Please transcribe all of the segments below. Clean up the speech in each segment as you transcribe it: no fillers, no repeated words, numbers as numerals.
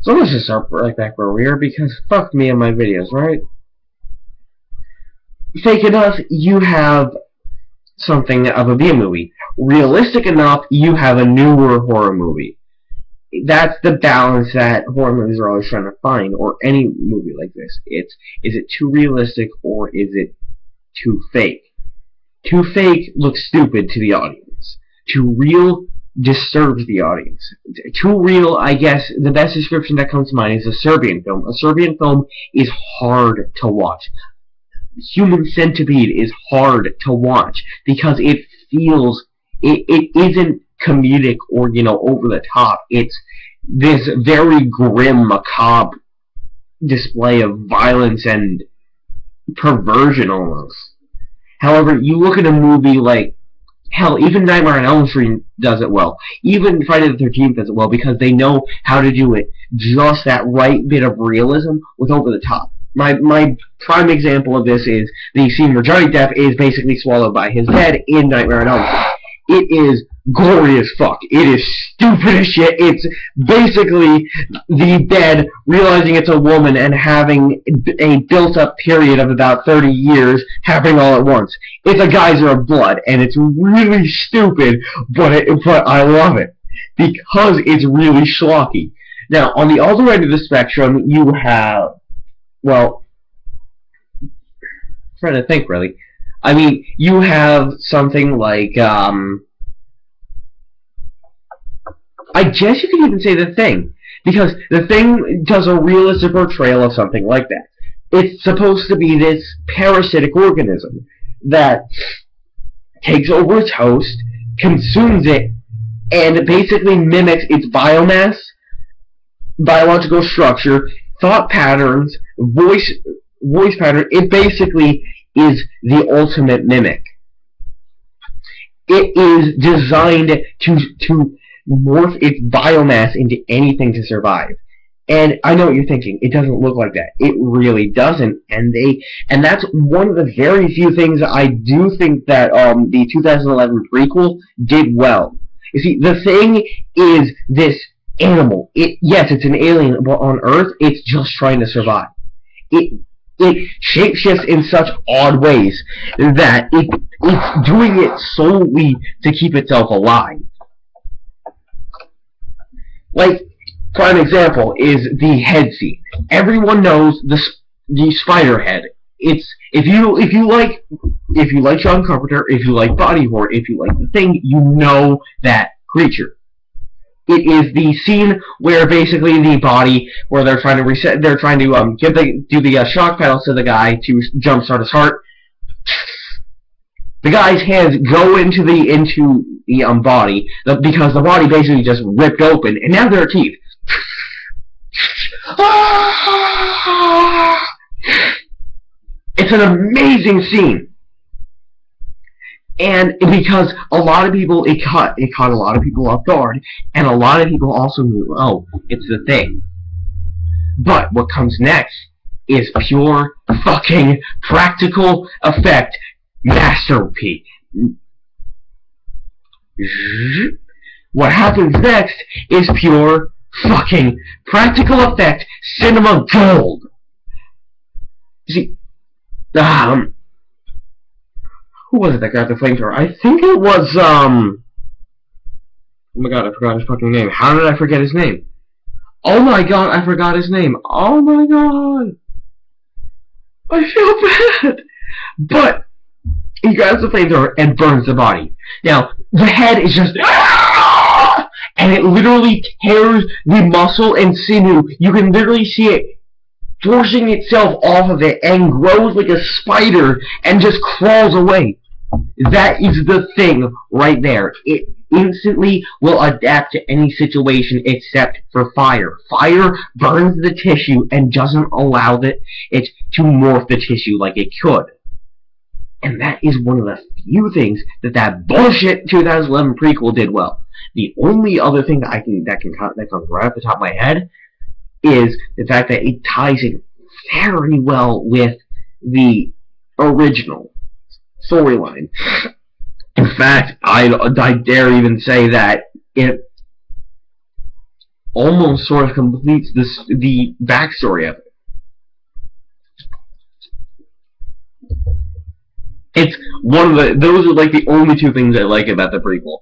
So let's just start right back where we are, because fuck me and my videos, right? Fake enough, you have something of a B movie. Realistic enough, you have a newer horror movie. That's the balance that horror movies are always trying to find, or any movie like this. Is it too realistic, or is it too fake? Too fake looks stupid to the audience. Too real disturbs the audience. Too real, I guess, the best description that comes to mind is a Serbian film. A Serbian film is hard to watch. Human Centipede is hard to watch because it feels, it isn't comedic or, over the top. It's this very grim, macabre display of violence and perversion almost. However, you look at a movie like, hell, even Nightmare on Elm Street does it well. Even Friday the 13th does it well because they know how to do it. Just that right bit of realism with over the top. My prime example of this is the scene where Johnny Depp is basically swallowed by his head in Nightmare on Elm Street. It is gory as fuck. It is stupid as shit. It's basically the dead realizing it's a woman and having a built-up period of about 30 years happening all at once. It's a geyser of blood, and it's really stupid, but I love it because it's really schlocky. Now, on the other end of the spectrum, you have, well, I'm trying to think, really. I mean, you have something like, I guess you could even say The Thing, because The Thing does a realistic portrayal of something like that. It's supposed to be this parasitic organism that takes over its host, consumes it, and basically mimics its biomass, biological structure, thought patterns, voice pattern. It basically is the ultimate mimic. It is designed to morph its biomass into anything to survive. And I know what you're thinking. It doesn't look like that. It really doesn't. And that's one of the very few things I do think that the 2011 prequel did well. You see, The Thing is this animal. Yes, it's an alien, but on Earth, it's just trying to survive. It shapeshifts in such odd ways that it's doing it solely to keep itself alive. Like, prime example is the head scene. Everyone knows the spider head. It's if you like John Carpenter, if you like body horror, if you like The Thing, you know that creature. It is the scene where basically the body, where they're trying to reset, they're trying to do the shock pedals to the guy to jumpstart his heart. The guy's hands go into the body because the body basically just ripped open, and now there are teeth. It's an amazing scene. And because a lot of people, it caught a lot of people off guard, and a lot of people also knew, oh, it's The Thing. But what comes next is pure fucking practical effect masterpiece. What happens next is pure fucking practical effect cinema gold. You see, who was it that got the flamethrower? I think it was, oh my god, I forgot his fucking name. How did I forget his name? Oh my god, I forgot his name. Oh my god. I feel bad. But he grabs the flamethrower and burns the body. Now, the head is just, and it literally tears the muscle and sinew. You can literally see it forcing itself off of it and grows like a spider and just crawls away. That is The Thing right there. It instantly will adapt to any situation except for fire. Fire burns the tissue and doesn't allow it to morph the tissue like it could. And that is one of the few things that bullshit 2011 prequel did well. The only other thing that comes right off the top of my head is the fact that it ties in very well with the original storyline. In fact, I dare even say that almost sort of completes the backstory of it. It's one of those are like the only two things I like about the prequel.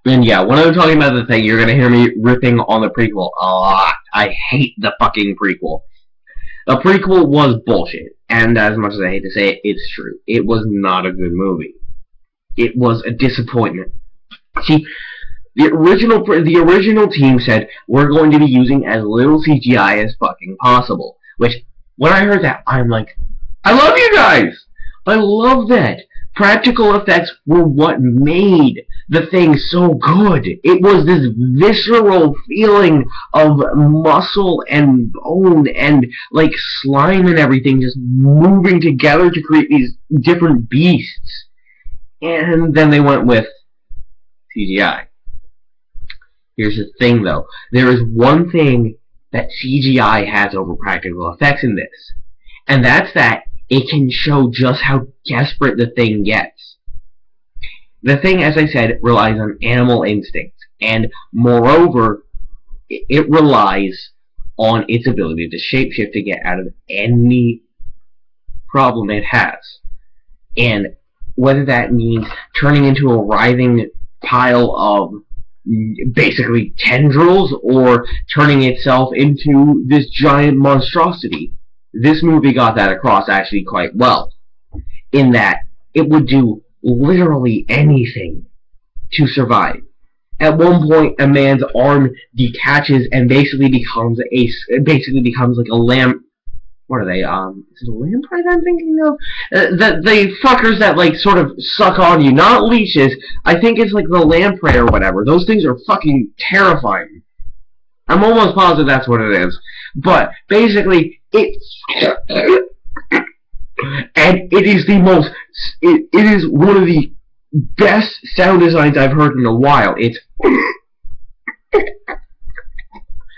And yeah, when I'm talking about the thing, you're gonna hear me ripping on the prequel a lot. I hate the fucking prequel. The prequel was bullshit, and as much as I hate to say it, it's true. It was not a good movie. It was a disappointment. See, the original team said, we're going to be using as little CGI as fucking possible. Which, when I heard that, I'm like, I love you guys! I love that. Practical effects were what made the thing so good. It was this visceral feeling of muscle and bone and like slime and everything just moving together to create these different beasts. And then they went with CGI. Here's the thing though. There is one thing that CGI has over practical effects in this. And that's that it can show just how desperate the thing gets. The thing, as I said, relies on animal instincts, and moreover, it relies on its ability to shapeshift to get out of any problem it has. And whether that means turning into a writhing pile of basically tendrils, or turning itself into this giant monstrosity. This movie got that across actually quite well, in that it would do literally anything to survive. At one point, a man's arm detaches and basically becomes like a lamp. What are they? Is it a lamprey I'm thinking of? The fuckers that like sort of suck on you, not leashes. I think it's like the lamprey or whatever. Those things are fucking terrifying. I'm almost positive that's what it is. But basically, and it is the most. It is one of the best sound designs I've heard in a while. It's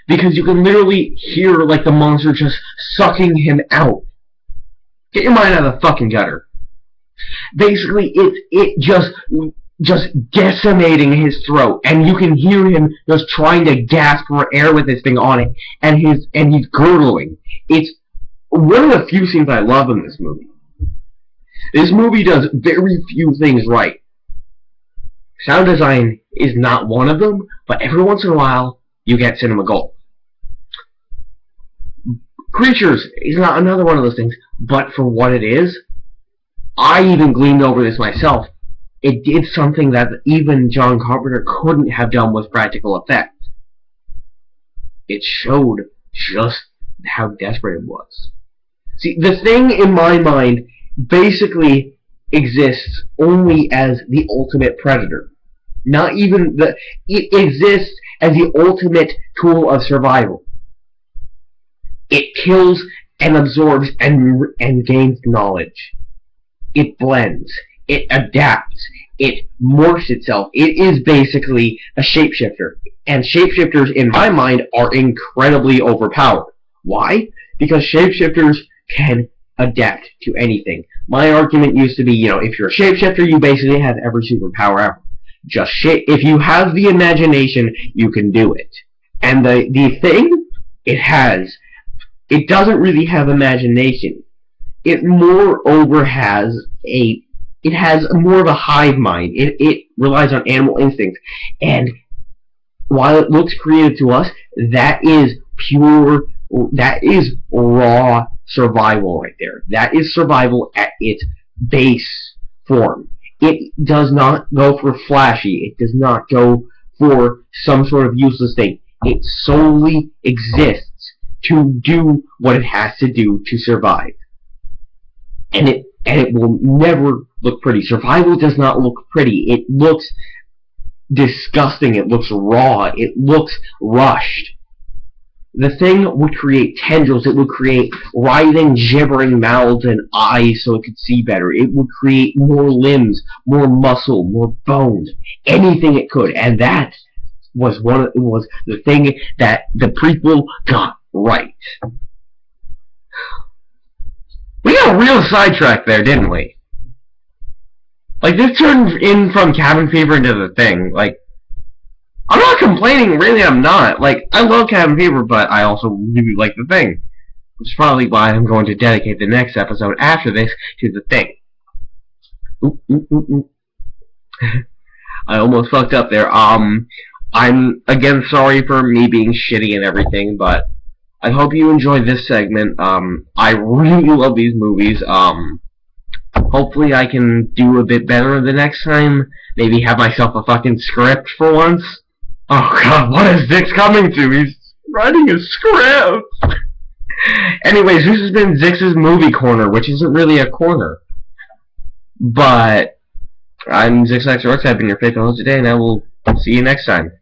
because you can literally hear like the monster just sucking him out. Get your mind out of the fucking gutter. Basically, it just decimating his throat, and you can hear him just trying to gasp for air with this thing on it, and he's gurgling. It's one of the few scenes I love in this movie. This movie does very few things right. Sound design is not one of them, but every once in a while, you get cinema gold. Creatures is not another one of those things, but for what it is, I even gleamed over this myself. It did something that even John Carpenter couldn't have done with practical effects. It showed just how desperate it was. See, the thing in my mind basically exists only as the ultimate predator. Not even the... It exists as the ultimate tool of survival. It kills and absorbs and gains knowledge. It blends. It adapts. It morphs itself. It is basically a shapeshifter. And shapeshifters, in my mind, are incredibly overpowered. Why? Because shapeshifters can adapt to anything. My argument used to be, you know, if you're a shapeshifter, you basically have every superpower ever. If you have the imagination, you can do it. And the thing it doesn't really have imagination. It moreover has more of a hive mind. It relies on animal instincts. And while it looks creative to us, that is raw survival right there. That is survival at its base form. It does not go for flashy. It does not go for some sort of useless thing. It solely exists to do what it has to do to survive. And it will never look pretty. Survival does not look pretty. It looks disgusting. It looks raw. It looks rushed. The thing would create tendrils. It would create writhing, gibbering mouths and eyes so it could see better. It would create more limbs, more muscle, more bones, anything it could. And that was the thing that the prequel got right. We got a real sidetrack there, didn't we? Like, this turned in from Cabin Fever into The Thing. Like, I'm not complaining, really I'm not. Like, I love Cabin Fever, but I also really like The Thing. Which is probably why I'm going to dedicate the next episode after this to The Thing. Oop, oop, oop, oop. I almost fucked up there. I'm, again, sorry for me being shitty and everything, but I hope you enjoyed this segment. I really love these movies. Hopefully I can do a bit better the next time. Maybe have myself a fucking script for once. Oh god, what is Zix coming to? He's writing a script! Anyways, this has been Zix's Movie Corner, which isn't really a corner. But, I'm ZixXWorks, I've been your faithful host today, and I will see you next time.